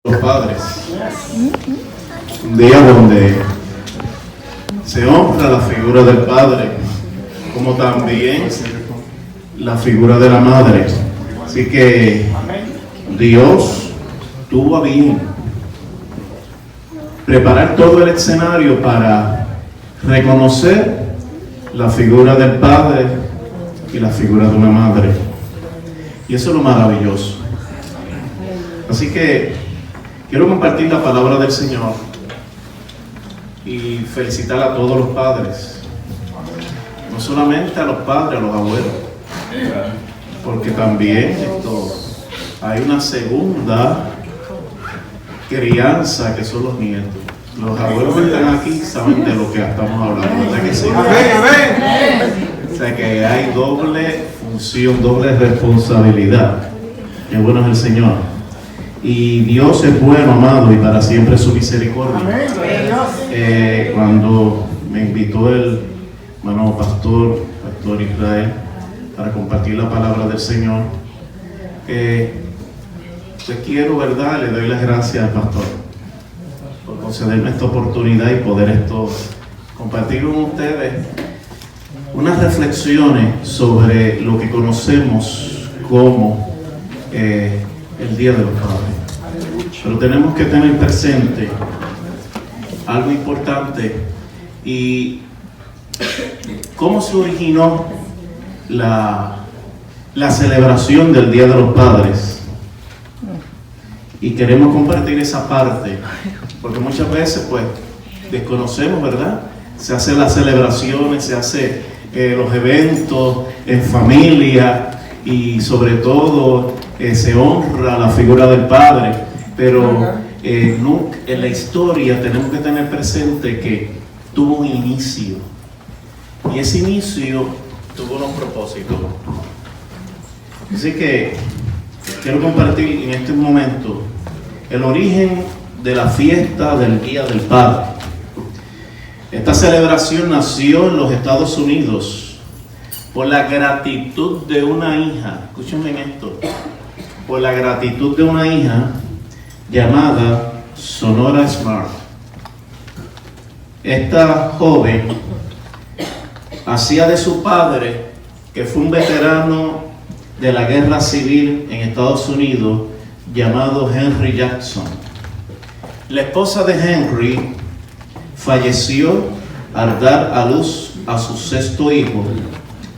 Los padres, un día donde se honra la figura del padre, como también la figura de la madre. Así que Dios tuvo a bien preparar todo el escenario para reconocer la figura del padre y la figura de una madre. Y eso es lo maravilloso. Así que quiero compartir la palabra del Señor y felicitar a todos los padres, no solamente a los padres, a los abuelos, porque también hay una segunda crianza que son los nietos. Los abuelos que están aquí saben de lo que estamos hablando, ¿verdad que sí? O sea que hay doble función, doble responsabilidad. Qué bueno es el Señor. Y Dios es bueno, amado, y para siempre su misericordia. Cuando me invitó el hermano pastor Israel, para compartir la palabra del Señor, pues quiero, ¿verdad? Le doy las gracias al pastor por concederme esta oportunidad y poder compartir con ustedes unas reflexiones sobre lo que conocemos como el Día de los Padres. Pero tenemos que tener presente algo importante y cómo se originó la celebración del Día de los Padres. Y queremos compartir esa parte, porque muchas veces pues desconocemos, ¿verdad? Se hacen las celebraciones, se hacen los eventos en familia y sobre todo se honra la figura del padre, pero en la historia tenemos que tener presente que tuvo un inicio, y ese inicio tuvo unos propósitos. Así que quiero compartir en este momento el origen de la fiesta del Día del Padre. Esta celebración nació en los Estados Unidos por la gratitud de una hija. Escúchenme esto. Por la gratitud de una hija llamada Sonora Smart. Esta joven hacía de su padre, que fue un veterano de la guerra civil en Estados Unidos, llamado Henry Jackson. La esposa de Henry falleció al dar a luz a su sexto hijo,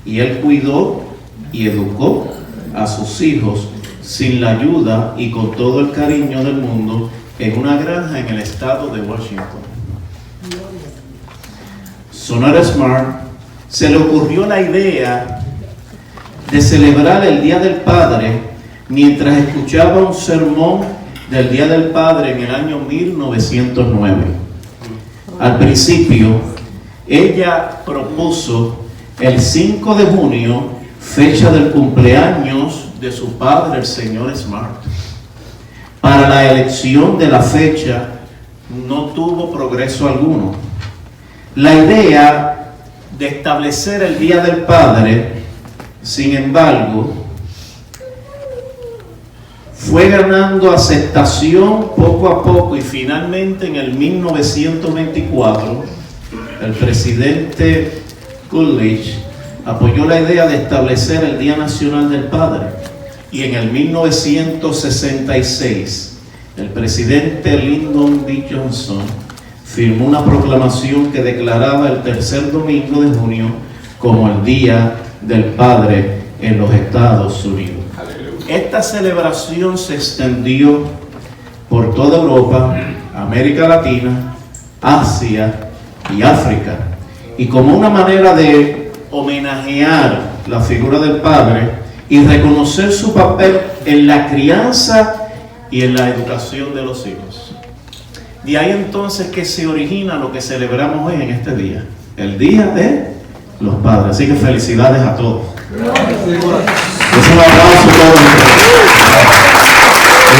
y él cuidó y educó a sus hijos sin la ayuda y con todo el cariño del mundo en una granja en el estado de Washington. Sonora Smart se le ocurrió la idea de celebrar el Día del Padre mientras escuchaba un sermón del Día del Padre en el año 1909. Al principio, ella propuso el 5 de junio, fecha del cumpleaños de su padre, el señor Smart. Para la elección de la fecha no tuvo progreso alguno. La idea de establecer el Día del Padre, sin embargo, fue ganando aceptación poco a poco, y finalmente en el 1924 el presidente Coolidge apoyó la idea de establecer el Día Nacional del Padre, y en el 1966 el presidente Lyndon B. Johnson firmó una proclamación que declaraba el tercer domingo de junio como el Día del Padre en los Estados Unidos. Esta celebración se extendió por toda Europa, América Latina, Asia y África, y como una manera de homenajear la figura del padre y reconocer su papel en la crianza y en la educación de los hijos. De ahí entonces que se origina lo que celebramos hoy en este día, el Día de los Padres. Así que felicidades a todos. Es un aplauso a todos.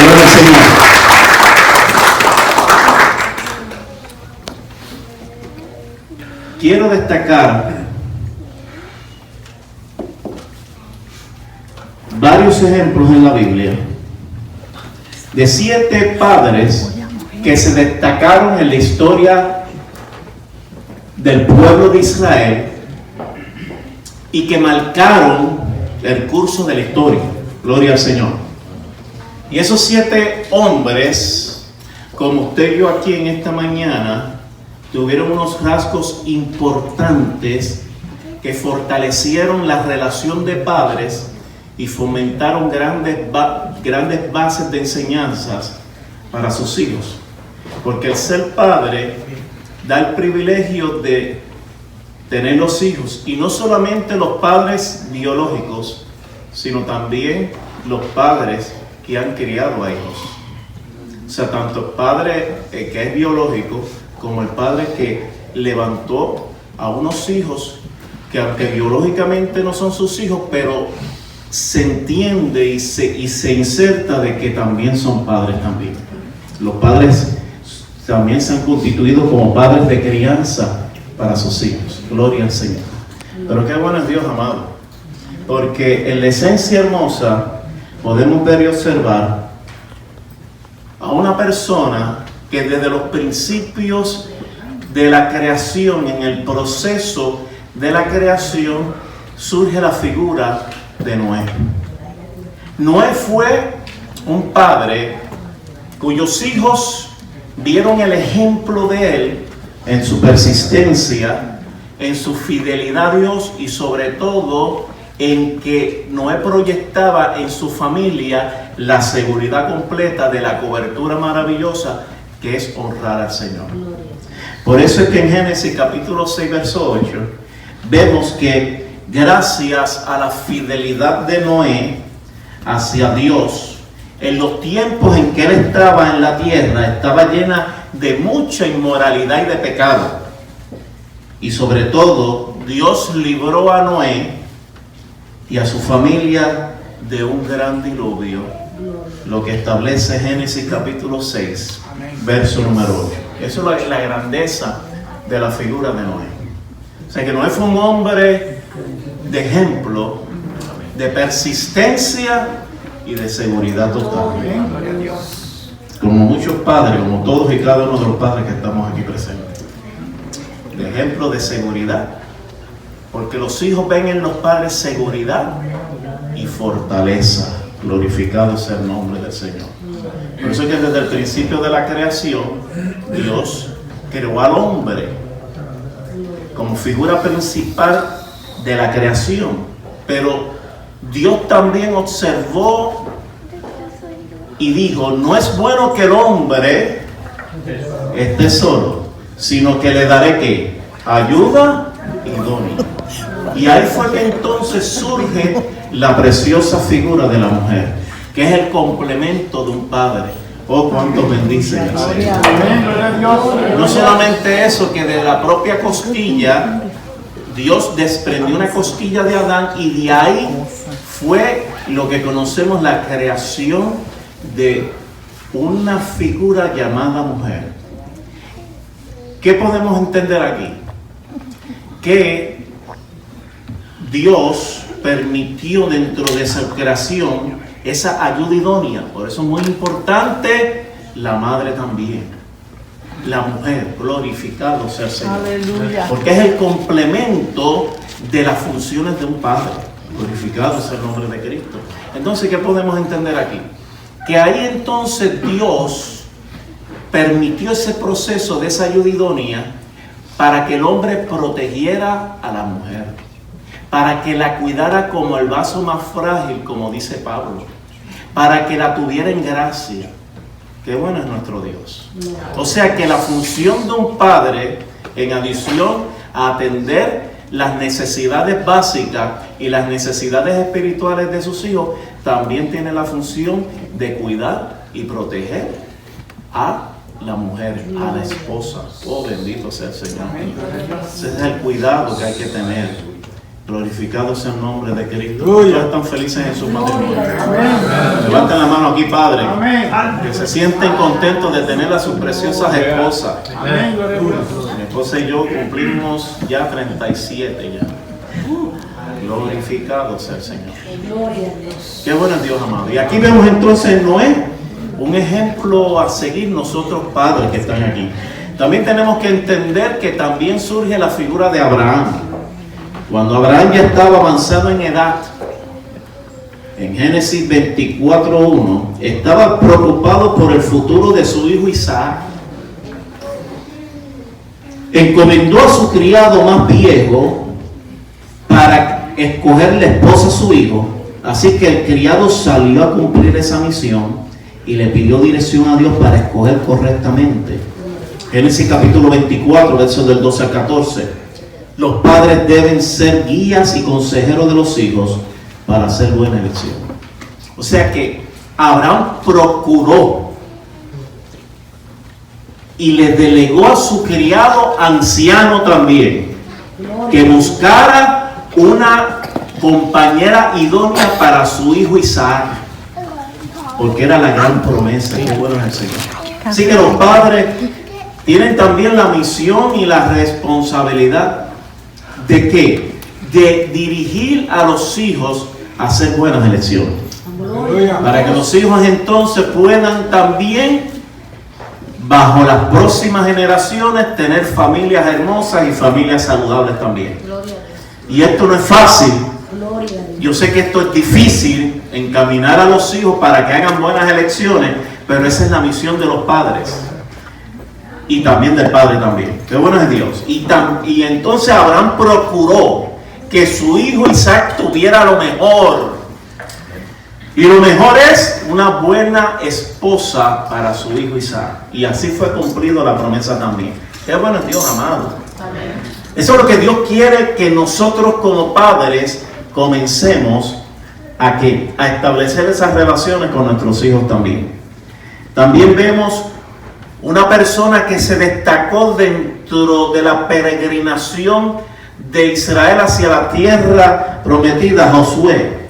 Gloria al Señor. Quiero destacar varios ejemplos en la Biblia de 7 padres que se destacaron en la historia del pueblo de Israel y que marcaron el curso de la historia. Gloria al Señor. Y esos 7 hombres, como usted vio aquí en esta mañana, tuvieron unos rasgos importantes que fortalecieron la relación de padres y fomentaron grandes bases de enseñanzas para sus hijos. Porque el ser padre da el privilegio de tener los hijos, y no solamente los padres biológicos, sino también los padres que han criado a hijos. O sea, tanto el padre que es biológico como el padre que levantó a unos hijos que, aunque biológicamente no son sus hijos, pero se entiende y se inserta de que también son padres también. Los padres también se han constituido como padres de crianza para sus hijos. Gloria al Señor. Pero qué bueno es Dios, amado, porque en la esencia hermosa podemos ver y observar a una persona que desde los principios de la creación, en el proceso de la creación, surge la figura de Noé. Noé fue un padre cuyos hijos vieron el ejemplo de él en su persistencia, en su fidelidad a Dios y sobre todo en que Noé proyectaba en su familia la seguridad completa de la cobertura maravillosa que es honrar al Señor. Por eso es que en Génesis capítulo 6 verso 8 vemos que gracias a la fidelidad de Noé hacia Dios, en los tiempos en que él estaba en la tierra, estaba llena de mucha inmoralidad y de pecado. Y sobre todo, Dios libró a Noé y a su familia de un gran diluvio, lo que establece Génesis capítulo 6, verso número 8. Eso es la grandeza de la figura de Noé. O sea que Noé fue un hombre de ejemplo, de persistencia y de seguridad total. Como muchos padres, como todos y cada uno de los padres que estamos aquí presentes. De ejemplo de seguridad. Porque los hijos ven en los padres seguridad y fortaleza. Glorificado sea el nombre del Señor. Por eso es que desde el principio de la creación, Dios creó al hombre como figura principal de la creación. Pero Dios también observó y dijo, no es bueno que el hombre esté solo, sino que le daré ¿qué? Ayuda idónea. Y ahí fue que entonces surge la preciosa figura de la mujer, que es el complemento de un padre. Oh, cuánto bendicen el Señor. No solamente eso, que de la propia costilla Dios desprendió una costilla de Adán, y de ahí fue lo que conocemos la creación de una figura llamada mujer. ¿Qué podemos entender aquí? Que Dios permitió dentro de esa creación esa ayuda idónea. Por eso es muy importante la madre también. La mujer, glorificado sea el Señor. Aleluya. Porque es el complemento de las funciones de un padre. Glorificado sea el nombre de Cristo. Entonces, ¿qué podemos entender aquí? Que ahí entonces Dios permitió ese proceso de esa ayuda idónea para que el hombre protegiera a la mujer, para que la cuidara como el vaso más frágil, como dice Pablo, para que la tuviera en gracia. Qué bueno es nuestro Dios. O sea que la función de un padre, en adición a atender las necesidades básicas y las necesidades espirituales de sus hijos, también tiene la función de cuidar y proteger a la mujer, a la esposa. Oh, bendito sea el Señor. Ese es el cuidado que hay que tener. Glorificado sea el nombre de Cristo. Ya están felices en sus matrimonios. Levanten la mano aquí, Padre. Que se sienten contentos de tener a sus preciosas esposas. Mi esposa y yo cumplimos ya 37 ya. Glorificado sea el Señor. Qué bueno es Dios, amado. Y aquí vemos entonces Noé, un ejemplo a seguir nosotros padres que están aquí. También tenemos que entender que también surge la figura de Abraham. Cuando Abraham ya estaba avanzado en edad, en Génesis 24:1, estaba preocupado por el futuro de su hijo Isaac. Encomendó a su criado más viejo para escogerle esposa a su hijo. Así que el criado salió a cumplir esa misión y le pidió dirección a Dios para escoger correctamente. Génesis capítulo 24, versos del 12 al 14. Los padres deben ser guías y consejeros de los hijos para hacer buena elección. O sea que Abraham procuró y le delegó a su criado anciano también que buscara una compañera idónea para su hijo Isaac, porque era la gran promesa. Qué bueno es el Señor. Así que los padres tienen también la misión y la responsabilidad de ¿qué? De dirigir a los hijos a hacer buenas elecciones, para que los hijos entonces puedan también, bajo las próximas generaciones, tener familias hermosas y familias saludables también. Y esto no es fácil. Yo sé que esto es difícil, encaminar a los hijos para que hagan buenas elecciones, pero esa es la misión de los padres y también del padre también. Qué bueno es Dios. Y entonces Abraham procuró que su hijo Isaac tuviera lo mejor. Y lo mejor es una buena esposa para su hijo Isaac. Y así fue cumplido la promesa también. Qué bueno es Dios, amado. Amén. Eso es lo que Dios quiere, que nosotros como padres comencemos a establecer esas relaciones con nuestros hijos también. También vemos una persona que se destacó dentro de la peregrinación de Israel hacia la tierra prometida, Josué.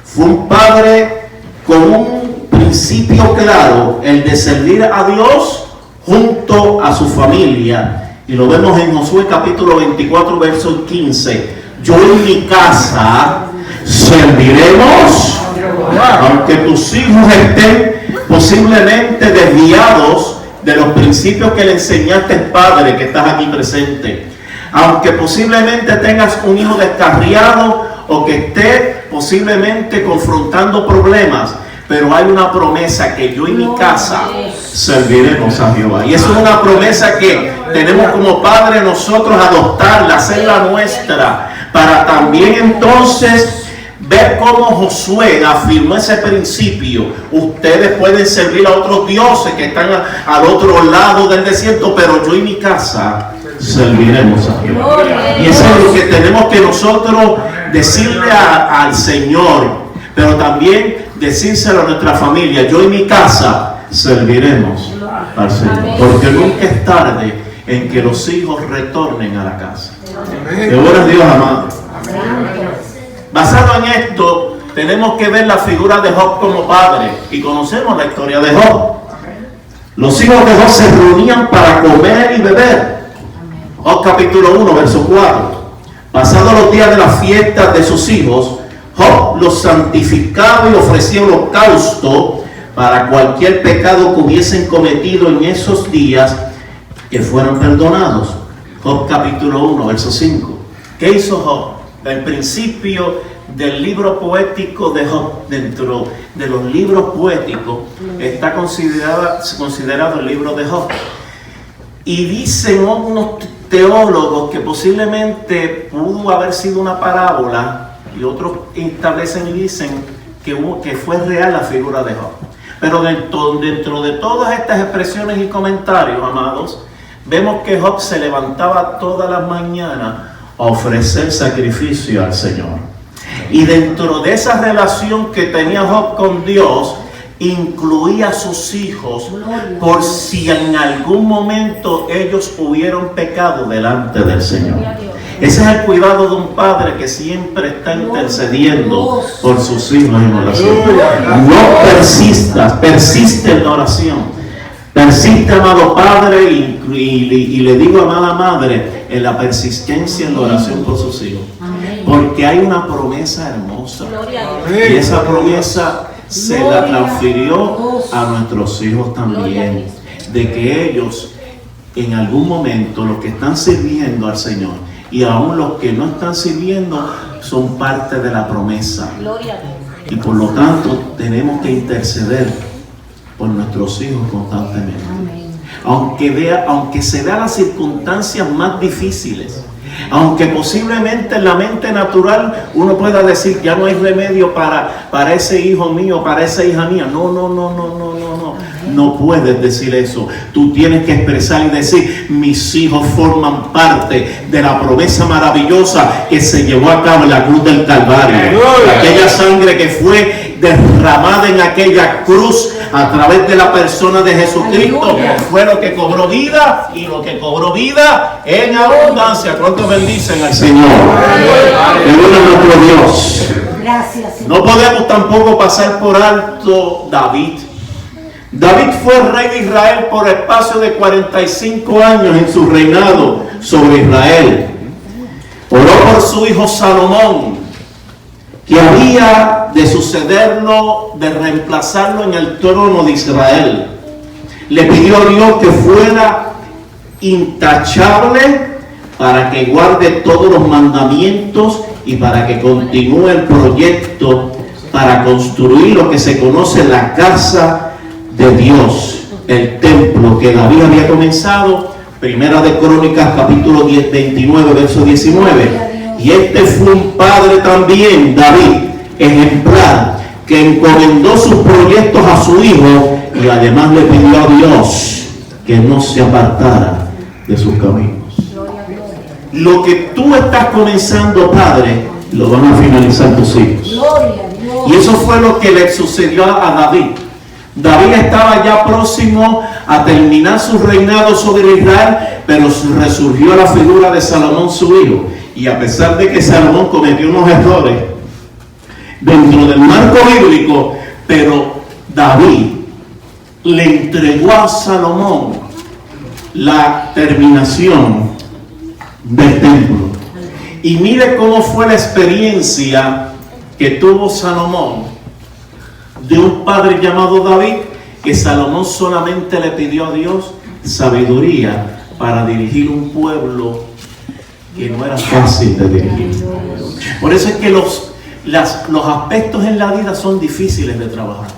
Fue un padre con un principio claro, el de servir a Dios junto a su familia. Y lo vemos en Josué capítulo 24, verso 15. Yo en mi casa serviremos, aunque tus hijos estén posiblemente desviados de los principios que le enseñaste, padre, que estás aquí presente. Aunque posiblemente tengas un hijo descarriado o que esté posiblemente confrontando problemas, pero hay una promesa que yo y mi casa serviremos a Jehová. Y eso es una promesa que tenemos como padres nosotros adoptarla, hacerla nuestra, para también entonces ver cómo Josué afirmó ese principio. Ustedes pueden servir a otros dioses que están al otro lado del desierto, pero yo y mi casa serviremos a Jehová. Y eso es lo que tenemos que nosotros decirle al Señor, pero también decírselo a nuestra familia. Yo y mi casa serviremos al Señor, porque nunca es tarde en que los hijos retornen a la casa. De buenas Dios, amado. Basado en esto, tenemos que ver la figura de Job como padre, y conocemos la historia de Job. Los hijos de Job se reunían para comer y beber. Job capítulo 1, verso 4. Pasados los días de las fiestas de sus hijos, Job los santificaba y ofrecía holocausto para cualquier pecado que hubiesen cometido en esos días, que fueran perdonados. Job capítulo 1, verso 5. ¿Qué hizo Job? El principio del libro poético de Job, dentro de los libros poéticos, está considerado el libro de Job. Y dicen unos teólogos que posiblemente pudo haber sido una parábola, y otros establecen y dicen que fue real la figura de Job. Pero dentro de todas estas expresiones y comentarios, amados, vemos que Job se levantaba todas las mañanas a ofrecer sacrificio al Señor. Y dentro de esa relación que tenía Job con Dios, incluía a sus hijos, por si en algún momento ellos hubieron pecado delante del Señor. Ese es el cuidado de un padre que siempre está intercediendo por sus hijos en oración. No persistas, persiste en la oración. Persiste, amado padre, y le digo, amada madre, en la persistencia en la oración por sus hijos. Porque hay una promesa hermosa. Y esa promesa se la transfirió a nuestros hijos también. De que ellos, en algún momento, los que están sirviendo al Señor, y aún los que no están sirviendo, son parte de la promesa. Y por lo tanto, tenemos que interceder por nuestros hijos constantemente. Aunque se vean las circunstancias más difíciles, aunque posiblemente en la mente natural uno pueda decir, ya no hay remedio para ese hijo mío, para esa hija mía. No puedes decir eso. Tú tienes que expresar y decir, mis hijos forman parte de la promesa maravillosa que se llevó a cabo en la cruz del Calvario. Aquella sangre que fue derramada en aquella cruz a través de la persona de Jesucristo fue lo que cobró vida, y lo que cobró vida en abundancia. ¿Cuántos bendicen al Señor? Gloria a nuestro Dios. No podemos tampoco pasar por alto David. David fue rey de Israel por espacio de 45 años en su reinado sobre Israel. Oró por su hijo Salomón, que había de sucederlo, de reemplazarlo en el trono de Israel. Le pidió a Dios que fuera intachable para que guarde todos los mandamientos y para que continúe el proyecto para construir lo que se conoce la casa de Dios, el templo que David había comenzado. Primera de Crónicas, capítulo 29, verso 19. Y este fue un padre también, David, ejemplar, que encomendó sus proyectos a su hijo y además le pidió a Dios que no se apartara de sus caminos. Lo que tú estás comenzando, padre, lo van a finalizar tus hijos. Y eso fue lo que le sucedió a David. David estaba ya próximo a terminar su reinado sobre Israel, pero resurgió la figura de Salomón, su hijo. Y a pesar de que Salomón cometió unos errores dentro del marco bíblico, pero David le entregó a Salomón la terminación del templo. Y mire cómo fue la experiencia que tuvo Salomón de un padre llamado David, que Salomón solamente le pidió a Dios sabiduría para dirigir un pueblo que no era fácil de dirigir. Por eso es que los aspectos en la vida son difíciles de trabajar.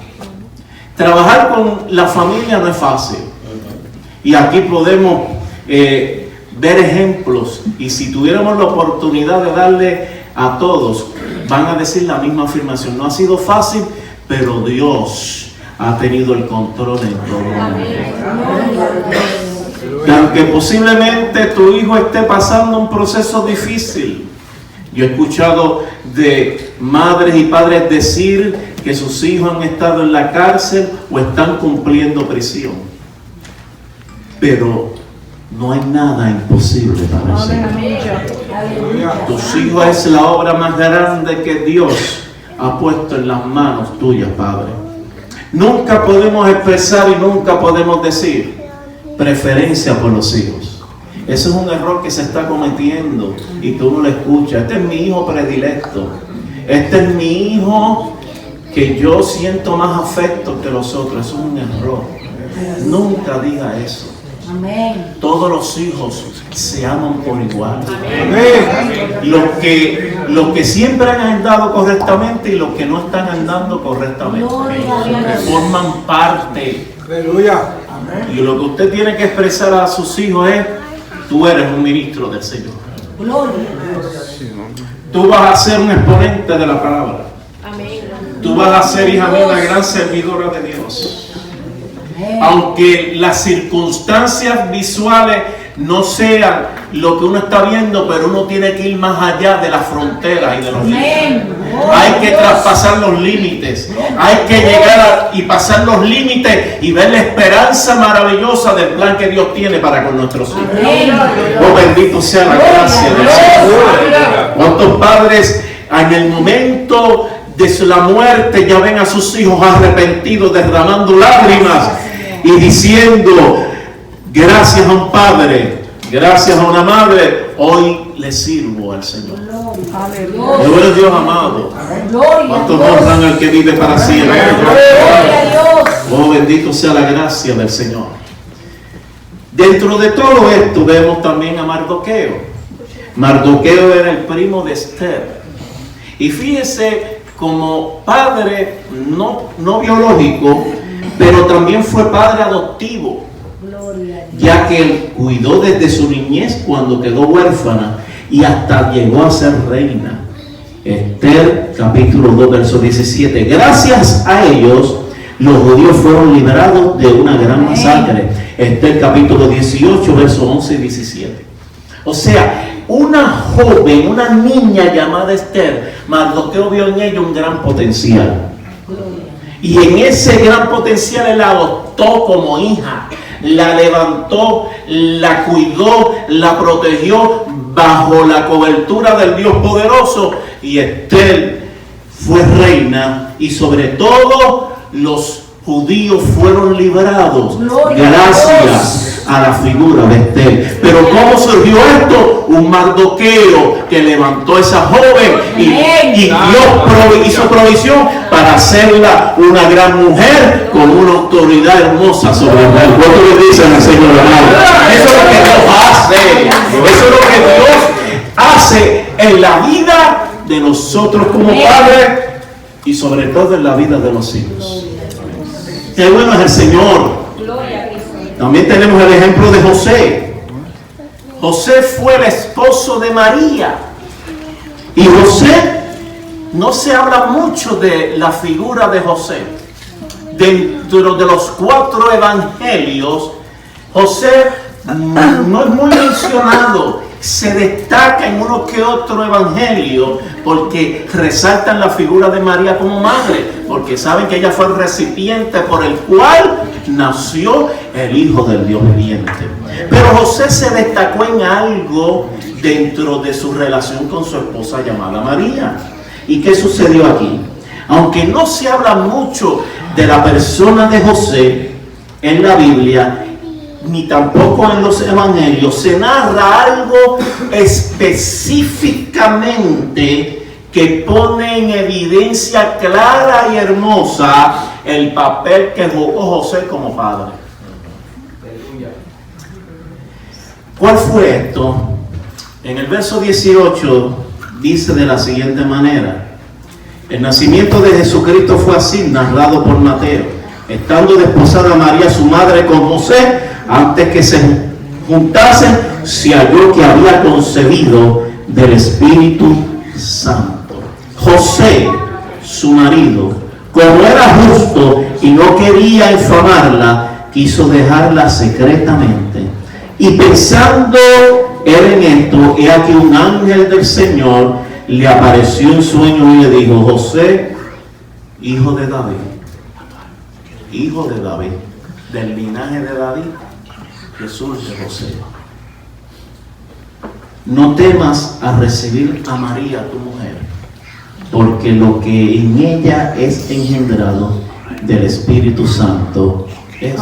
Trabajar con la familia no es fácil. Y aquí podemos ver ejemplos, y si tuviéramos la oportunidad de darle a todos, van a decir la misma afirmación. No ha sido fácil, pero Dios ha tenido el control en todo. Y aunque posiblemente tu hijo esté pasando un proceso difícil, yo he escuchado de madres y padres decir que sus hijos han estado en la cárcel o están cumpliendo prisión. Pero no hay nada imposible para el Señor. Tus hijos es la obra más grande que Dios ha puesto en las manos tuyas, Padre. Nunca podemos expresar y nunca podemos decir preferencia por los hijos. Ese es un error que se está cometiendo y tú no lo escuchas. Este es mi hijo predilecto. Este es mi hijo que yo siento más afecto que los otros. Eso es un error. Nunca diga eso. Amén. Todos los hijos se aman por igual. Amén. Los que siempre han andado correctamente y los que no están andando correctamente. Forman parte. Aleluya. Y lo que usted tiene que expresar a sus hijos es: tú eres un ministro del Señor. Tú vas a ser un exponente de la palabra. Tú vas a ser, hija mía, una gran servidora de Dios. Aunque las circunstancias visuales no sean lo que uno está viendo, pero uno tiene que ir más allá de las fronteras y de los límites. Hay que traspasar los límites. Hay que llegar y pasar los límites y ver la esperanza maravillosa del plan que Dios tiene para con nuestros hijos. Oh, bendito sea la gracia del Señor. ¿Cuántos padres en el momento de la muerte ya ven a sus hijos arrepentidos, derramando lágrimas y diciendo: gracias a un padre, gracias a una madre, hoy le sirvo al Señor. Aleluya. Gloria a Dios amado. ¿Cuántos honran al que vive para siempre? Gloria a Dios. Oh, bendito sea la gracia del Señor. Dentro de todo esto vemos también a Mardoqueo. Mardoqueo era el primo de Esther. Y fíjese, como padre no biológico, pero también fue padre adoptivo, ya que él cuidó desde su niñez cuando quedó huérfana y hasta llegó a ser reina. Esther capítulo 2 verso 17. Gracias a ellos los judíos fueron liberados de una gran masacre. Esther capítulo 18 verso 11 y 17. O sea, una joven, una niña llamada Esther, Mardoqueo vio en ella un gran potencial. Y en ese gran potencial él la adoptó como hija, la levantó, la cuidó, la protegió bajo la cobertura del Dios poderoso. Y Esther fue reina y sobre todo los judíos fueron liberados gracias a la figura de Esther. Pero ¿cómo surgió esto? Un Mardoqueo que levantó a esa joven y Dios hizo provisión para hacerla una gran mujer con una autoridad hermosa sobre el pueblo. ¿Cuánto le dicen al Señor amado? Eso es lo que Dios hace. Eso es lo que Dios hace en la vida de nosotros como padres y sobre todo en la vida de los hijos. Qué bueno es el Señor. También tenemos el ejemplo de José. José fue el esposo de María. Y José, no se habla mucho de la figura de José. Dentro de los 4 evangelios, José no es muy mencionado. Se destaca en uno que otro evangelio porque resaltan la figura de María como madre, porque saben que ella fue el recipiente por el cual nació el Hijo del Dios viviente. Pero José se destacó en algo dentro de su relación con su esposa llamada María. ¿Y qué sucedió aquí? Aunque no se habla mucho de la persona de José en la Biblia, ni tampoco en los evangelios, se narra algo específicamente que pone en evidencia clara y hermosa el papel que jugó José como padre. ¿Cuál fue esto? En el verso 18 dice de la siguiente manera: el nacimiento de Jesucristo fue así, narrado por Mateo. Estando desposada María su madre con José, antes que se juntasen, se halló que había concebido del Espíritu Santo. José, su marido, como era justo y no quería infamarla, quiso dejarla secretamente. Y pensando él en esto, he aquí un ángel del Señor le apareció en sueño y le dijo: José, hijo de David, del linaje de David, Jesús de José, no temas a recibir a María tu mujer, porque lo que en ella es engendrado del Espíritu Santo es.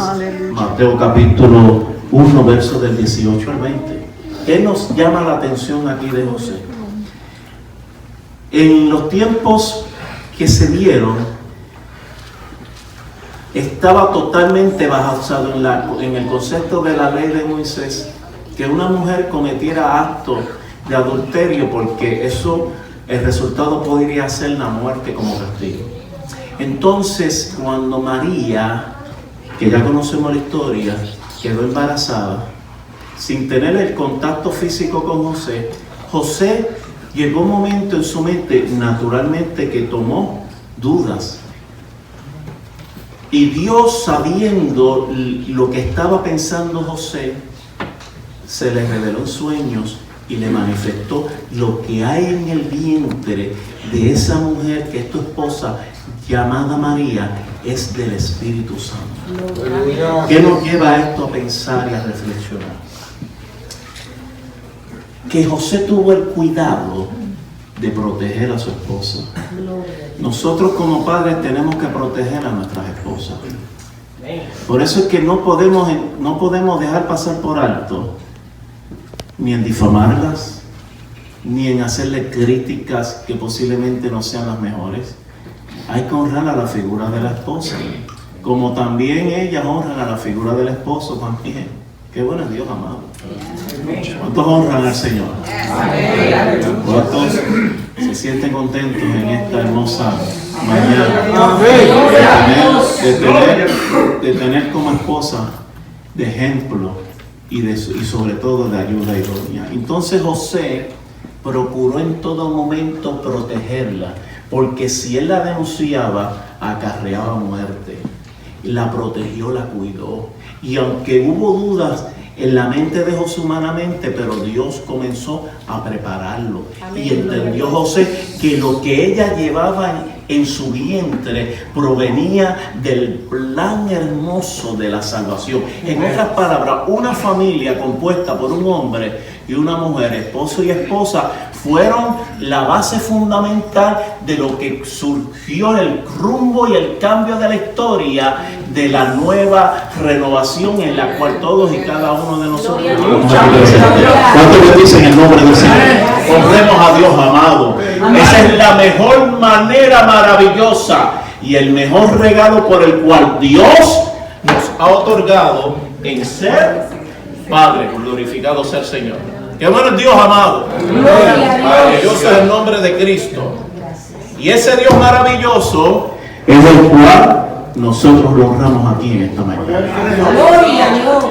Mateo capítulo 1 verso del 18 al 20. ¿Qué nos llama la atención aquí de José? En los tiempos que se dieron, estaba totalmente basado en el concepto de la ley de Moisés, que una mujer cometiera actos de adulterio, porque eso, el resultado podría ser la muerte como castigo. Entonces, cuando María, que ya conocemos la historia, quedó embarazada, sin tener el contacto físico con José, José llegó un momento en su mente, naturalmente, que tomó dudas. Y Dios, sabiendo lo que estaba pensando José, se le reveló en sueños y le manifestó: lo que hay en el vientre de esa mujer que es tu esposa, llamada María, es del Espíritu Santo. ¿Qué nos lleva a esto a pensar y a reflexionar? Que José tuvo el cuidado de proteger a su esposa. Nosotros como padres tenemos que proteger a nuestras esposas. Por eso es que no podemos dejar pasar por alto ni en difamarlas, ni en hacerle críticas que posiblemente no sean las mejores. Hay que honrar a la figura de la esposa, como también ellas honran a la figura del esposo también. Qué bueno es Dios, amado. ¿Cuántos honran al Señor? ¿Cuántos se sienten contentos en esta hermosa mañana de tener como esposa de ejemplo y sobre todo de ayuda idónea? Entonces José procuró en todo momento protegerla, porque si él la denunciaba, acarreaba muerte. La protegió, la cuidó. Y aunque hubo dudas en la mente de José humanamente, pero Dios comenzó a prepararlo. Amén. Y entendió José que lo que ella llevaba en su vientre provenía del plan hermoso de la salvación. En otras palabras, una familia compuesta por un hombre y una mujer, esposo y esposa, fueron la base fundamental de lo que surgió el rumbo y el cambio de la historia de la nueva renovación en la cual todos y cada uno de nosotros. ¿Cuántos le dicen el nombre del Señor? Honremos a Dios, amado. Esa es la mejor manera maravillosa y el mejor regalo por el cual Dios nos ha otorgado en ser Padre, glorificado sea el Señor. ¡Qué bueno es Dios, amado! Maravilloso es el nombre de Cristo. Y ese Dios maravilloso es el cual nosotros lo honramos aquí en esta mañana. Gloria a Dios.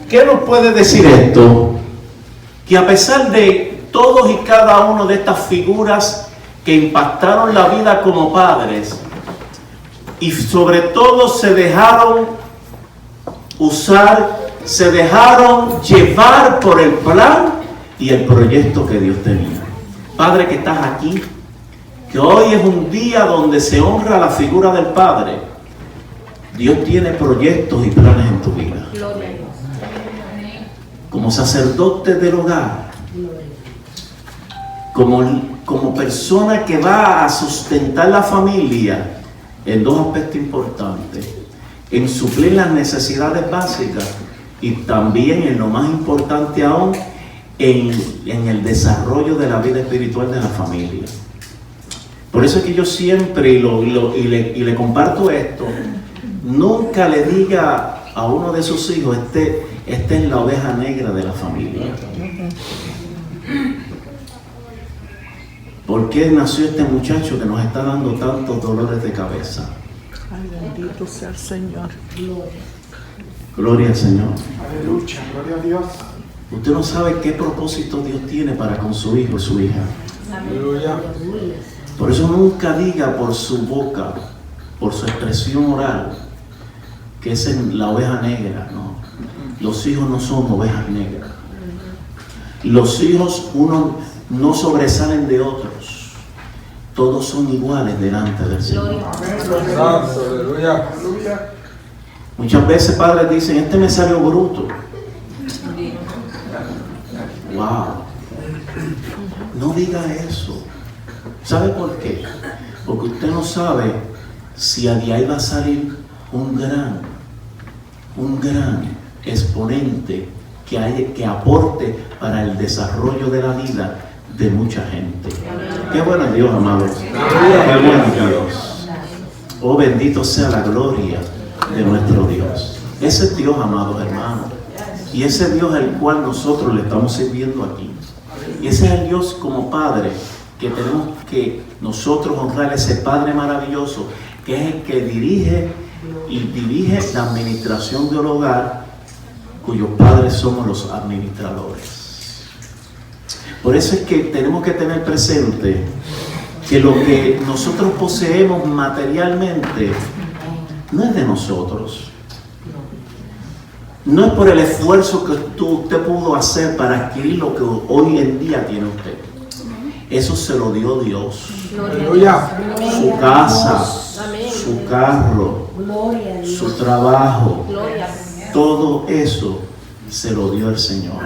¿Qué nos puede decir esto? Que a pesar de todos y cada uno de estas figuras que impactaron la vida como padres y sobre todo se dejaron usar, se dejaron llevar por el plan y el proyecto que Dios tenía. Padre que estás aquí, que hoy es un día donde se honra la figura del Padre. Dios tiene proyectos y planes en tu vida. Como sacerdote del hogar, como persona que va a sustentar la familia en dos aspectos importantes: en suplir las necesidades básicas y también, en lo más importante aún, en el desarrollo de la vida espiritual de la familia. Por eso es que yo siempre, y le comparto esto, nunca le diga a uno de sus hijos, esta es la oveja negra de la familia. ¿Por qué nació este muchacho que nos está dando tantos dolores de cabeza? Ay, bendito sea el Señor. Gloria al Señor. Aleluya, gloria a Dios. Usted no sabe qué propósito Dios tiene para con su hijo y su hija. Aleluya. Por eso nunca diga por su boca, por su expresión oral, que es la oveja negra. No. Los hijos no son ovejas negras. Los hijos, uno no sobresalen de otros. Todos son iguales delante del Señor. Aleluya. Muchas veces padres dicen, este me salió bruto. Wow. No diga eso. ¿Sabe por qué? Porque usted no sabe si de ahí va a salir un gran exponente que aporte para el desarrollo de la vida de mucha gente. Qué bueno es Dios, amados. Qué bueno es Dios. Oh, bendito sea la gloria de nuestro Dios. Ese es Dios, amados hermanos. Y ese Dios al cual nosotros le estamos sirviendo aquí. Y ese es el Dios como Padre que tenemos que nosotros honrar, ese Padre maravilloso que es el que dirige la administración del hogar, cuyos padres somos los administradores. Por eso es que tenemos que tener presente que lo que nosotros poseemos materialmente no es de nosotros. No es por el esfuerzo que usted pudo hacer para adquirir lo que hoy en día tiene usted. Eso se lo dio Dios. Aleluya. Su casa, su carro, su trabajo, todo eso se lo dio el Señor.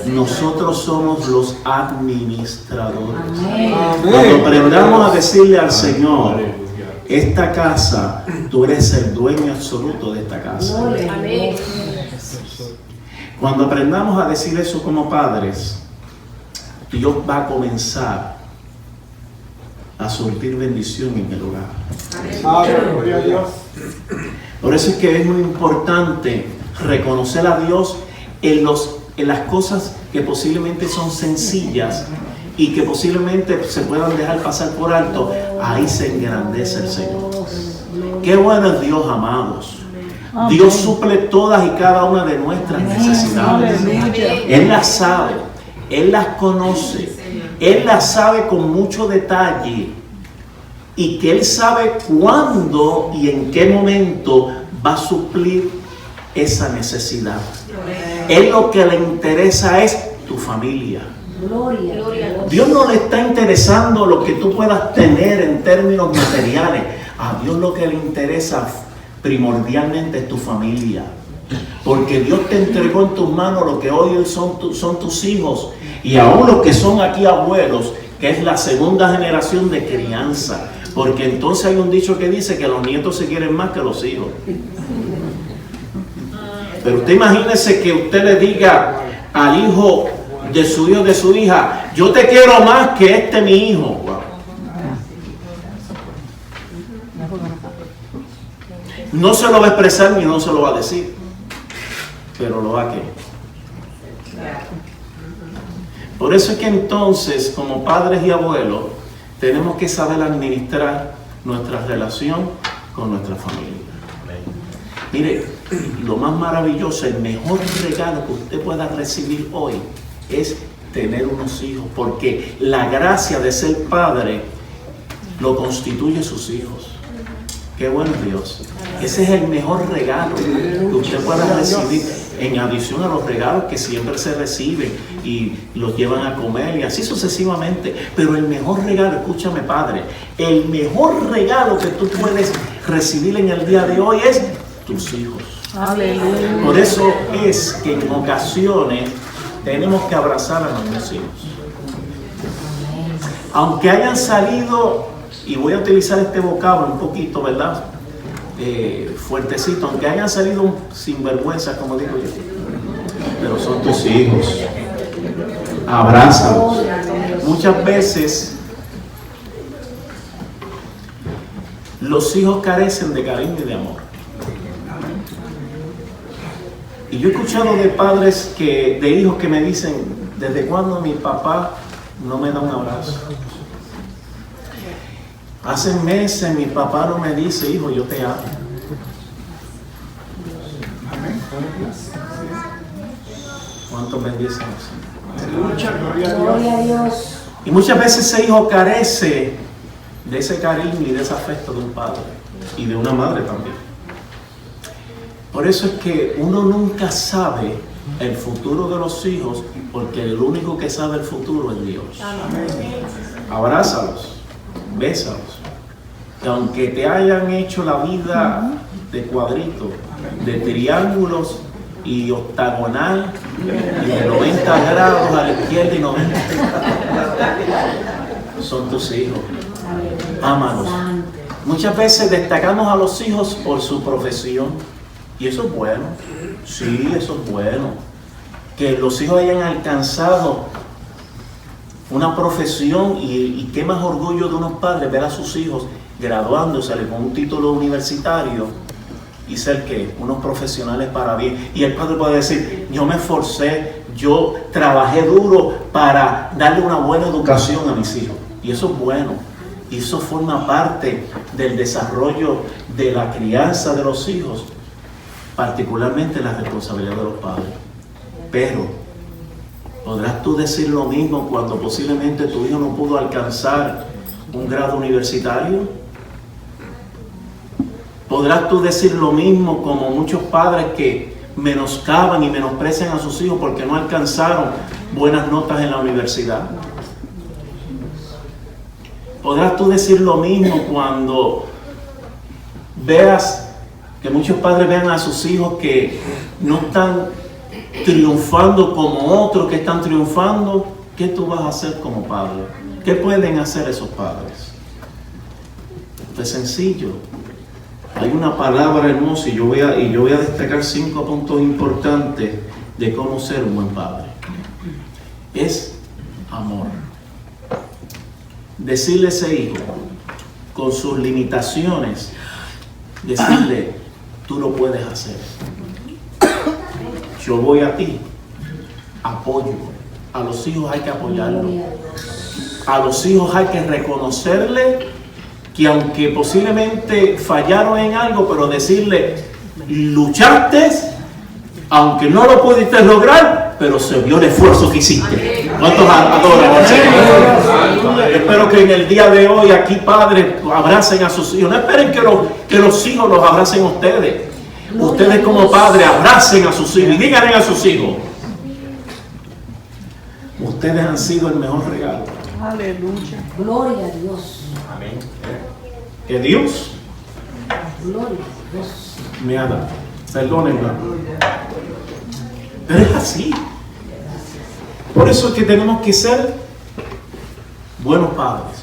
Nosotros somos los administradores. Cuando aprendamos a decirle al Señor, esta casa, tú eres el dueño absoluto de esta casa. Cuando aprendamos a decir eso como padres, Dios va a comenzar a surtir bendición en el hogar. Gloria a Dios. Por eso es que es muy importante reconocer a Dios en las cosas que posiblemente son sencillas y que posiblemente se puedan dejar pasar por alto. Ahí se engrandece el Señor. Qué bueno es Dios, amados. Dios suple todas y cada una de nuestras necesidades. Él las sabe, Él las conoce, Él las sabe con mucho detalle, y que Él sabe cuándo y en qué momento va a suplir esa necesidad. Él lo que le interesa es tu familia. Dios no le está interesando lo que tú puedas tener en términos materiales. A Dios lo que le interesa primordialmente es tu familia. Porque Dios te entregó en tus manos lo que hoy son tus hijos. Y aún los que son aquí abuelos, que es la segunda generación de crianza. Porque entonces hay un dicho que dice que los nietos se quieren más que los hijos. Pero usted imagínese que usted le diga al hijo de su hijo, de su hija: yo te quiero más que mi hijo. Wow. No se lo va a expresar ni no se lo va a decir, pero lo va a querer. Por eso es que entonces, como padres y abuelos, tenemos que saber administrar nuestra relación con nuestra familia. Mire, lo más maravilloso, el mejor regalo que usted pueda recibir hoy es tener unos hijos, porque la gracia de ser padre lo constituye sus hijos. Qué bueno Dios. Ese es el mejor regalo que usted pueda recibir, en adición a los regalos que siempre se reciben y los llevan a comer y así sucesivamente. Pero el mejor regalo, escúchame padre, el mejor regalo que tú puedes recibir en el día de hoy es tus hijos. Aleluya. Por eso es que en ocasiones tenemos que abrazar a nuestros hijos. Aunque hayan salido, y voy a utilizar este vocablo un poquito, ¿verdad? Fuertecito, aunque hayan salido sinvergüenzas, como digo yo, pero son tus hijos. Abrázalos. Muchas veces los hijos carecen de cariño y de amor. Y yo he escuchado de padres de hijos que me dicen: ¿desde cuándo mi papá no me da un abrazo? Hace meses mi papá no me dice: hijo, yo te amo. ¿Cuántos bendicen eso? Gloria a Dios. Y muchas veces ese hijo carece de ese cariño y de ese afecto de un padre y de una madre también. Por eso es que uno nunca sabe el futuro de los hijos, porque el único que sabe el futuro es Dios. Abrázalos, bésalos. Que aunque te hayan hecho la vida de cuadrito, de triángulos y octagonal, y de 90 grados a la izquierda y 90, son tus hijos. Ámalos. Muchas veces destacamos a los hijos por su profesión, y eso es bueno. Sí, eso es bueno. Que los hijos hayan alcanzado una profesión, y qué más orgullo de unos padres ver a sus hijos graduándose con un título universitario y ser que unos profesionales para bien. Y el padre puede decir: yo me esforcé, yo trabajé duro para darle una buena educación a mis hijos. Y eso es bueno. Y eso forma parte del desarrollo de la crianza de los hijos, particularmente la responsabilidad de los padres. Pero ¿podrás tú decir lo mismo cuando posiblemente tu hijo no pudo alcanzar un grado universitario? ¿Podrás tú decir lo mismo como muchos padres que menoscaban y menosprecian a sus hijos porque no alcanzaron buenas notas en la universidad? ¿Podrás tú decir lo mismo cuando veas que muchos padres vean a sus hijos que no están triunfando como otros que están triunfando? ¿Qué tú vas a hacer como padre? ¿Qué pueden hacer esos padres? Es sencillo. Hay una palabra hermosa y yo voy a destacar 5 puntos importantes de cómo ser un buen padre. Es amor. decirle a ese hijo, con sus limitaciones, decirle, tú lo puedes hacer. Yo voy a ti, apoyo. A los hijos hay que apoyarlos. A los hijos hay que reconocerle que aunque posiblemente fallaron en algo, pero decirle, luchaste, aunque no lo pudiste lograr, pero se vio el esfuerzo que hiciste. ¿Cuántos adoran al Señor? Espero que en el día de hoy aquí, padres, abracen a sus hijos. No esperen que los hijos los abracen a ustedes. Ustedes como padres abracen a sus hijos y díganle a sus hijos, ustedes han sido el mejor regalo. Aleluya. Gloria a Dios. Amén. Que Dios Gloria a Dios. me ha dado. Perdónenme. Pero es así. Por eso es que tenemos que ser buenos padres.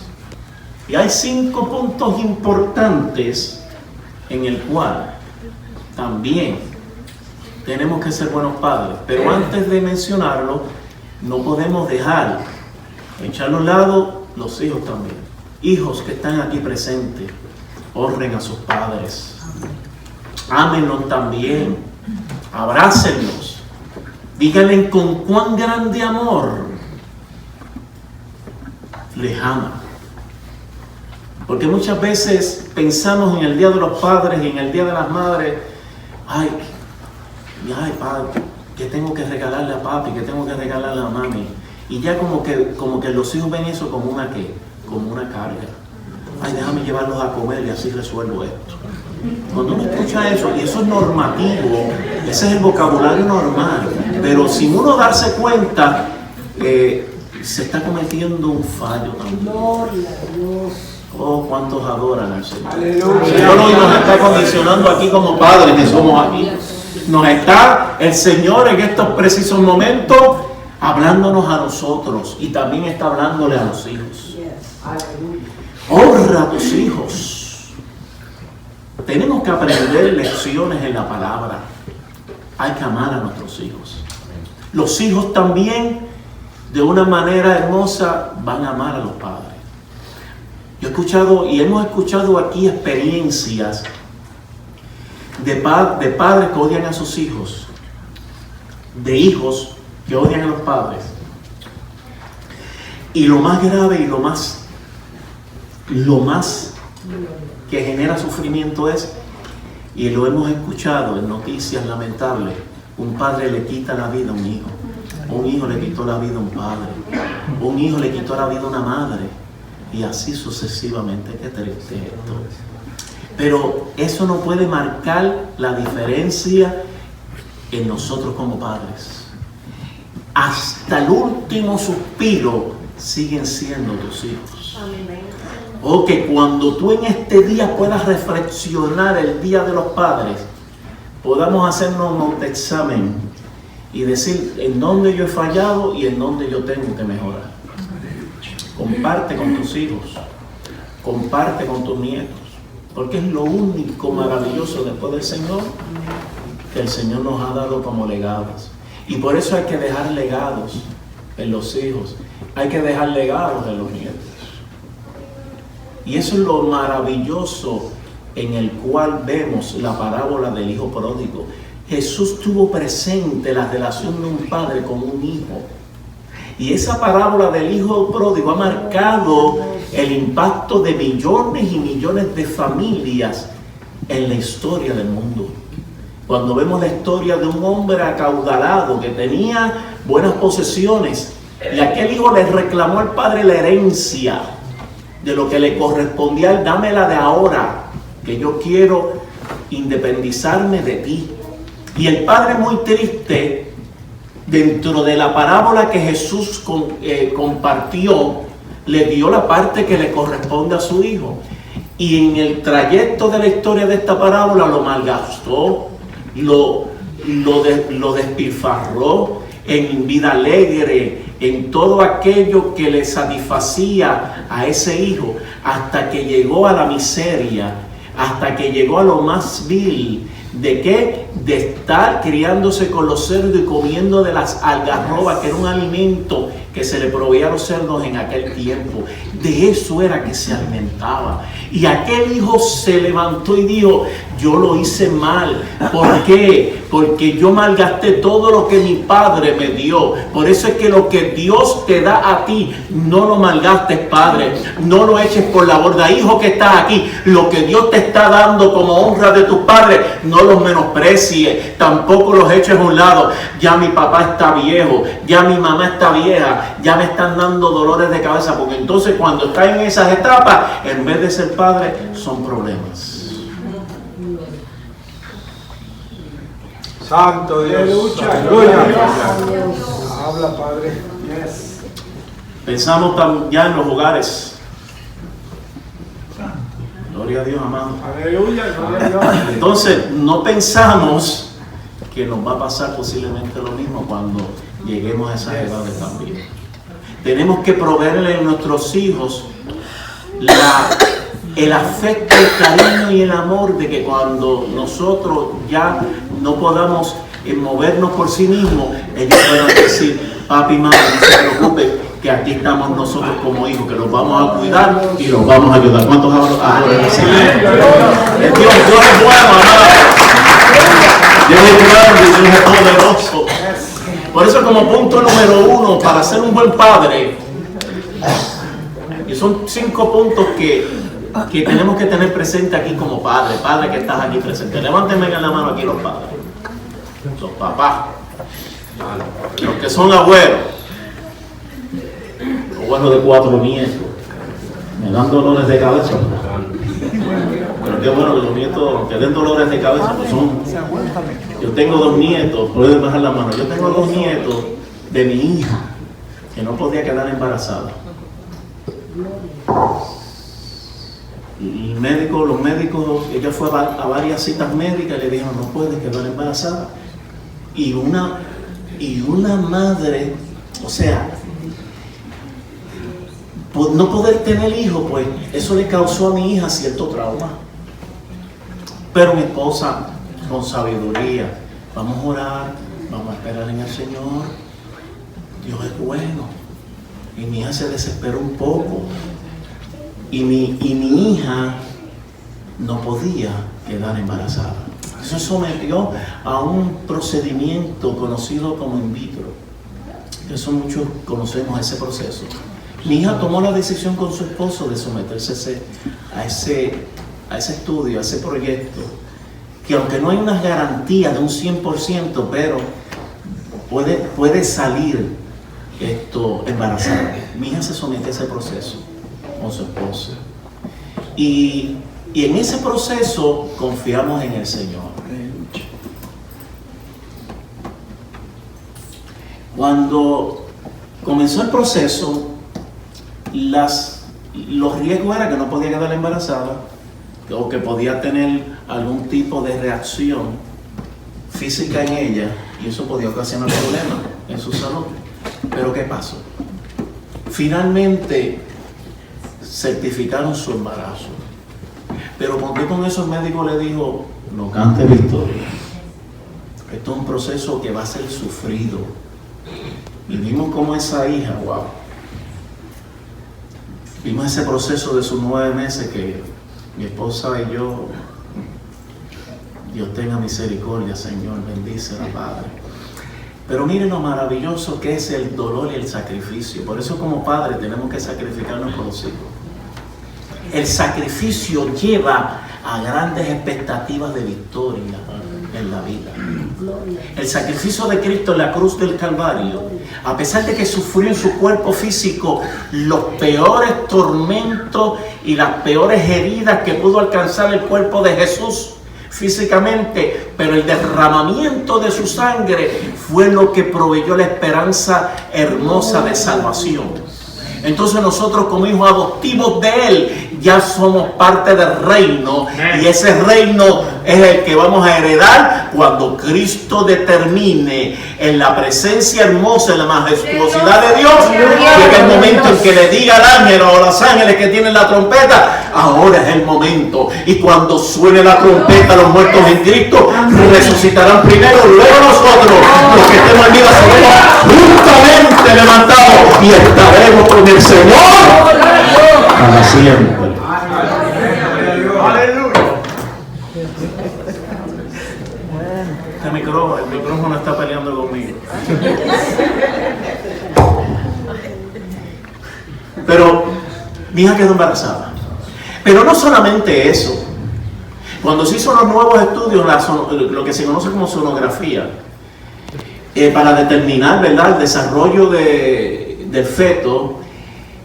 Y hay 5 puntos importantes en el cual también tenemos que ser buenos padres. Pero antes de mencionarlo, no podemos dejar, echarlo a un lado, los hijos también. Hijos que están aquí presentes, honren a sus padres. Ámenlos también. Abrácenlos. Díganle con cuán grande amor les ama. Porque muchas veces pensamos en el Día de los Padres y en el Día de las Madres, ay, padre, que tengo que regalarle a papi, que tengo que regalarle a mami. Y ya como que los hijos ven eso como una carga. Ay, déjame llevarlos a comer y así resuelvo esto. Cuando uno escucha eso, y eso es normativo, ese es el vocabulario normal, pero sin uno darse cuenta, se está cometiendo un fallo también. Gloria a Dios. Oh, cuántos adoran al Señor. El Señor hoy nos está condicionando aquí como padres que somos aquí. Nos está el Señor en estos precisos momentos hablándonos a nosotros y también está hablándole a los hijos. Honra a tus hijos. Tenemos que aprender lecciones en la palabra. Hay que amar a nuestros hijos. Los hijos también, de una manera hermosa, van a amar a los padres. Yo he escuchado y hemos escuchado aquí experiencias de padres que odian a sus hijos, de hijos que odian a los padres. Y lo más grave y lo más que genera sufrimiento es, y lo hemos escuchado en noticias lamentables, un padre le quita la vida a un hijo le quitó la vida a un padre, un hijo le quitó la vida a una madre, y así sucesivamente. Qué triste esto. Pero eso no puede marcar la diferencia en nosotros como padres. Hasta el último suspiro siguen siendo tus hijos. O que cuando tú en este día puedas reflexionar el Día de los Padres, podamos hacernos un autoexamen y decir en dónde yo he fallado y en dónde yo tengo que mejorar. Comparte con tus hijos, comparte con tus nietos, porque es lo único maravilloso después del Señor que el Señor nos ha dado como legados. Y por eso hay que dejar legados en los hijos, hay que dejar legados en los nietos. Y eso es lo maravilloso en el cual vemos la parábola del hijo pródigo. Jesús tuvo presente la relación de un padre con un hijo. Y esa parábola del hijo pródigo ha marcado el impacto de millones y millones de familias en la historia del mundo. Cuando vemos la historia de un hombre acaudalado que tenía buenas posesiones y aquel hijo le reclamó al padre la herencia de lo que le correspondía a él, dámela de ahora, que yo quiero independizarme de ti. Y el padre, muy triste, dentro de la parábola que Jesús compartió, le dio la parte que le corresponde a su hijo. Y en el trayecto de la historia de esta parábola lo malgastó, lo despilfarró en vida alegre, en todo aquello que le satisfacía a ese hijo, hasta que llegó a la miseria, hasta que llegó a lo más vil, ¿De qué? De estar criándose con los cerdos y comiendo de las algarrobas, que era un alimento que se le proveía a los cerdos en aquel tiempo. De eso era que se alimentaba. Y aquel hijo se levantó y dijo: yo lo hice mal. ¿Por qué? Porque yo malgasté todo lo que mi padre me dio. Por eso es que lo que Dios te da a ti, no lo malgastes, padre. No lo eches por la borda. Hijo que estás aquí, lo que Dios te está dando como honra de tus padres, no los menosprecies. Tampoco los eches a un lado. Ya mi papá está viejo, ya mi mamá está vieja, ya me están dando dolores de cabeza. Porque entonces cuando estás en esas etapas, en vez de ser padre, son problemas. Santo Dios. Aleluya. Habla, Padre. Pensamos ya en los hogares. Gloria a Dios, amado. Aleluya. Gloria a Dios. Entonces, no pensamos que nos va a pasar posiblemente lo mismo cuando lleguemos a esas edades también. Tenemos que proveerle a nuestros hijos el afecto, el cariño y el amor de que cuando nosotros ya no podamos movernos por sí mismos, ellos puedan decir: papi, mamá, no se preocupen, que aquí estamos nosotros como hijos, que los vamos a cuidar y los vamos a ayudar. ¿Cuántos adoran al Señor? Dios es bueno, amado. Dios es grande, Dios es poderoso. Por eso, como punto número 1, para ser un buen padre, y son 5 puntos que tenemos que tener presente aquí como padre. Padre que estás aquí presente, levántenme en la mano aquí los padres, los papás, los que son abuelos de 4 nietos. Me dan dolores de cabeza, pero qué bueno que los nietos que den dolores de cabeza, pues son. Yo tengo 2 nietos, pueden bajar la mano. Yo tengo 2 nietos de mi hija que no podía quedar embarazada. Y los médicos, ella fue a varias citas médicas y le dijeron: no puedes quedar embarazada. Y una madre, o sea, por no poder tener hijos, pues eso le causó a mi hija cierto trauma. Pero mi esposa, con sabiduría: vamos a orar, vamos a esperar en el Señor, Dios es bueno. Y mi hija se desesperó un poco. Y mi hija no podía quedar embarazada. Se sometió a un procedimiento conocido como in vitro. Eso muchos conocemos ese proceso. Mi hija tomó la decisión con su esposo de someterse a ese estudio, a ese proyecto, que aunque no hay unas garantías de un 100%, pero puede salir embarazada. Mi hija se sometió a ese proceso con su esposo. Y en ese proceso confiamos en el Señor. Cuando comenzó el proceso, los riesgos eran que no podía quedar embarazada o que podía tener algún tipo de reacción física en ella, y eso podía ocasionar problemas en su salud. Pero ¿qué pasó? Finalmente certificaron su embarazo. Pero ¿por qué con eso el médico le dijo: no cante victoria? Esto es un proceso que va a ser sufrido. Y vimos cómo esa hija, wow, vimos ese proceso de sus 9 meses que mi esposa y yo, Dios tenga misericordia, Señor, bendícela, Padre. Pero miren lo maravilloso que es el dolor y el sacrificio. Por eso como padres tenemos que sacrificarnos por los hijos. El sacrificio lleva a grandes expectativas de victoria en la vida. El sacrificio de Cristo en la cruz del Calvario, a pesar de que sufrió en su cuerpo físico los peores tormentos y las peores heridas que pudo alcanzar el cuerpo de Jesús físicamente, pero el derramamiento de su sangre fue lo que proveyó la esperanza hermosa de salvación. Entonces nosotros, como hijos adoptivos de Él, ya somos parte del reino, y ese reino es el que vamos a heredar cuando Cristo determine en la presencia hermosa, en la majestuosidad de Dios. Llega el momento en que le diga al ángel o a los ángeles que tienen la trompeta: ahora es el momento. Y cuando suene la trompeta, los muertos en Cristo resucitarán primero, luego nosotros, los que estemos en vida, seremos juntamente levantados y estaremos con el Señor para siempre. El micrófono está peleando conmigo. Pero mi hija quedó embarazada. Pero no solamente eso. Cuando se hizo los nuevos estudios, lo que se conoce como sonografía, para determinar, ¿verdad?, el desarrollo del feto,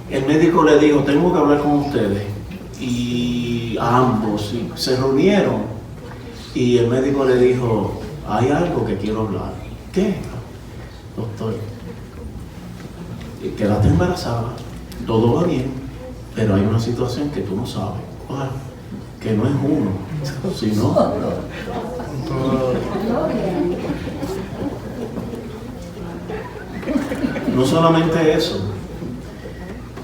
el médico le dijo: tengo que hablar con ustedes. Y a ambos se reunieron, y el médico le dijo: hay algo que quiero hablar. ¿Qué? Doctor, quedaste embarazada, todo va bien, pero hay una situación que tú no sabes. ¿Cuál? Que no es uno, sino... No solamente eso,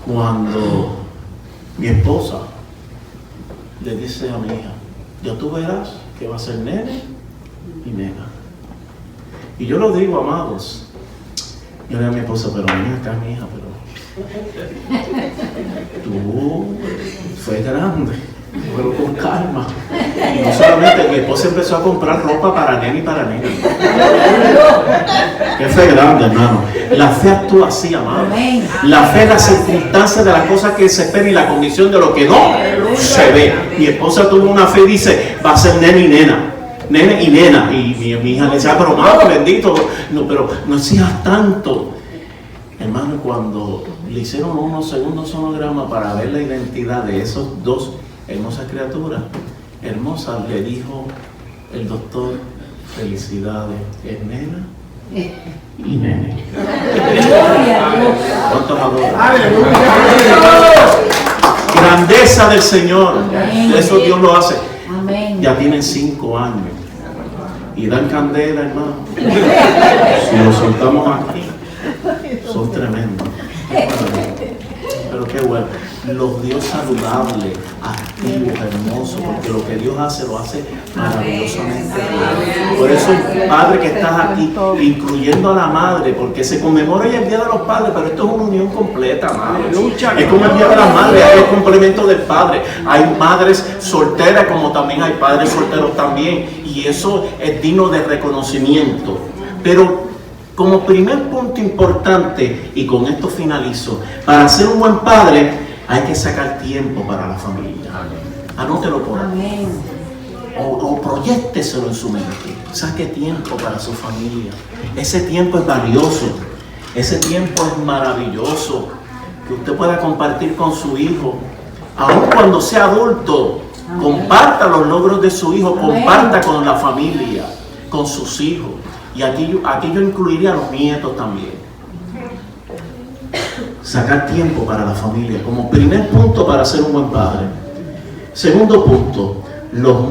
cuando mi esposa le dice a mi hija: ya tú verás que va a ser nene y nena. Y yo lo digo, amados, yo le digo a mi esposa: pero ven acá, mi hija, pero tú fue grande, pero con calma. Y no solamente, mi esposa empezó a comprar ropa para nene y para nena. Que fue grande, hermano. La fe actúa así, amado. La fe es la circunstancia de las cosas que se esperan y la condición de lo que no se ve. Mi esposa tuvo una fe y dice: va a ser nene y nena. Nene y nena. Y mi hija le decía: pero mamá, bendito, no, pero no exijas tanto. Hermano, cuando le hicieron unos segundos sonogramas para ver la identidad de esos dos hermosas criaturas, hermosas, le dijo el doctor: felicidades, es nena y nene. ¿Cuántos adoran? Grandeza del Señor. Eso Dios lo hace. Ya tienen 5 años y dan candela, hermano. Si lo soltamos aquí, son tremendos. Pero qué bueno, los Dios saludables, activos, hermosos, porque lo que Dios hace, lo hace maravillosamente bien. Por eso, padre que estás aquí, incluyendo a la madre, porque se conmemora hoy el Día de los Padres, pero esto es una unión completa, madre. Es como el Día de las Madres, hay el complemento del padre. Hay madres solteras, como también hay padres solteros también, y eso es digno de reconocimiento. Pero como primer punto importante, y con esto finalizo, para ser un buen padre hay que sacar tiempo para la familia. Anótelo por ahí. O proyécteselo en su mente. Saque tiempo para su familia. Ese tiempo es valioso. Ese tiempo es maravilloso. Que usted pueda compartir con su hijo. Aun cuando sea adulto, comparta los logros de su hijo. Comparta con la familia, con sus hijos. Y aquí yo incluiría a los nietos también. Sacar tiempo para la familia, como primer punto para ser un buen padre. Segundo punto, los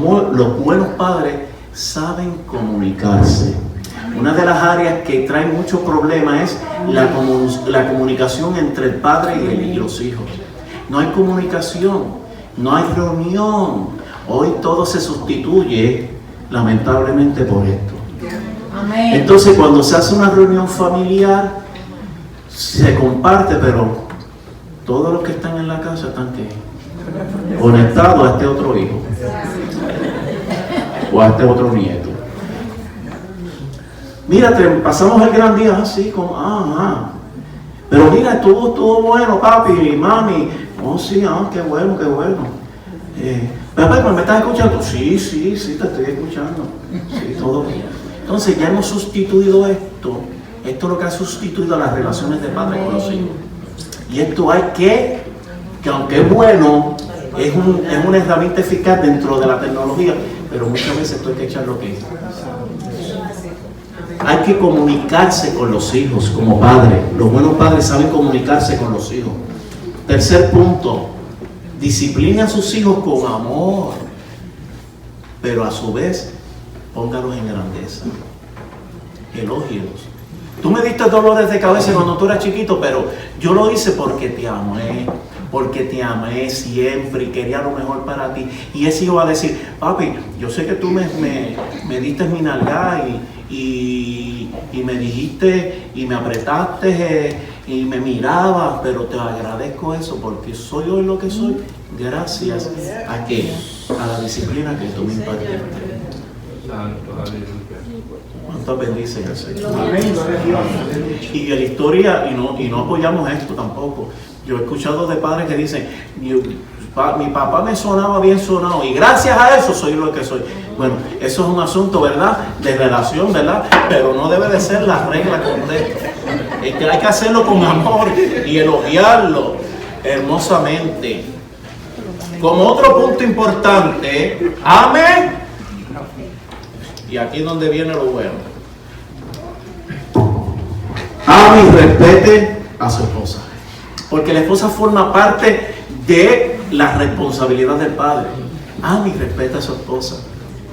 buenos padres saben comunicarse. Una de las áreas que trae muchos problemas es la comunicación entre el padre y los hijos. No hay comunicación, no hay reunión. Hoy todo se sustituye, lamentablemente, por esto. Entonces, cuando se hace una reunión familiar, se comparte, pero todos los que están en la casa están conectados a este otro hijo o a este otro nieto. Mira, pasamos el gran día así, pero mira, estuvo bueno, papi, mami. Oh, sí, qué bueno, qué bueno. Papá, ¿me estás escuchando? Sí, te estoy escuchando. Sí, todo bien. Entonces ya hemos sustituido esto. Esto es lo que ha sustituido las relaciones de padre con los hijos. Y esto hay que aunque es bueno, es una herramienta eficaz dentro de la tecnología, pero muchas veces esto hay que echarlo que hay que comunicarse con los hijos como padres. Los buenos padres saben comunicarse con los hijos. Tercer punto, discipline a sus hijos con amor, pero a su vez, póngalos en grandeza. Elógielos. Tú me diste dolores de cabeza cuando tú eras chiquito, pero yo lo hice porque te amé siempre y quería lo mejor para ti. Y ese hijo va a decir, papi, yo sé que tú me diste mi nalga y me dijiste y me apretaste y me mirabas, pero te agradezco eso porque soy hoy lo que soy gracias a que a la disciplina que tú me impartiste. ¿Cuántas bendice el Señor? Amén, gloria a Dios. Y en la historia, y no apoyamos esto tampoco. Yo he escuchado de padres que dicen, mi papá me sonaba bien sonado y gracias a eso soy lo que soy. Bueno, eso es un asunto, ¿verdad? De relación, ¿verdad? Pero no debe de ser la regla correcta. Es que hay que hacerlo con amor y elogiarlo hermosamente. Como otro punto importante, amén. Y aquí es donde viene lo bueno. Ame y respete a su esposa. Porque la esposa forma parte de la responsabilidad del padre. Ame y respeta a su esposa.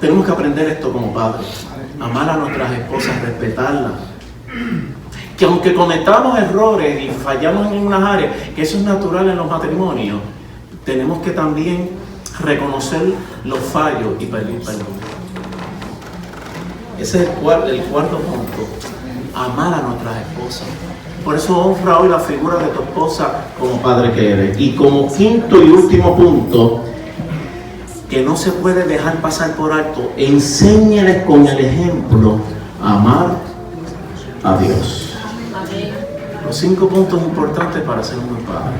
Tenemos que aprender esto como padres. Amar a nuestras esposas, respetarlas. Que aunque cometamos errores y fallamos en unas áreas, que eso es natural en los matrimonios, tenemos que también reconocer los fallos y pedir perdón. Ese es el cuarto punto. Amar a nuestras esposas. Por eso honra hoy la figura de tu esposa como padre que eres. Y como quinto y último punto, que no se puede dejar pasar por alto, enséñales con el ejemplo a amar a Dios. Los 5 puntos importantes para ser un buen padre.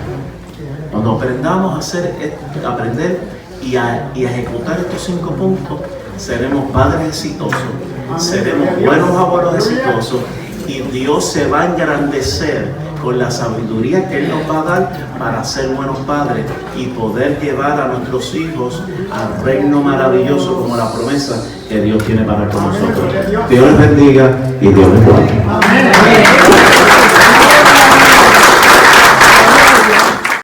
Cuando aprendamos a aprender y a ejecutar estos 5 puntos, seremos padres exitosos, seremos buenos abuelos exitosos y Dios se va a engrandecer con la sabiduría que Él nos va a dar para ser buenos padres y poder llevar a nuestros hijos al reino maravilloso como la promesa que Dios tiene para con nosotros. Dios les bendiga y Dios les guarde.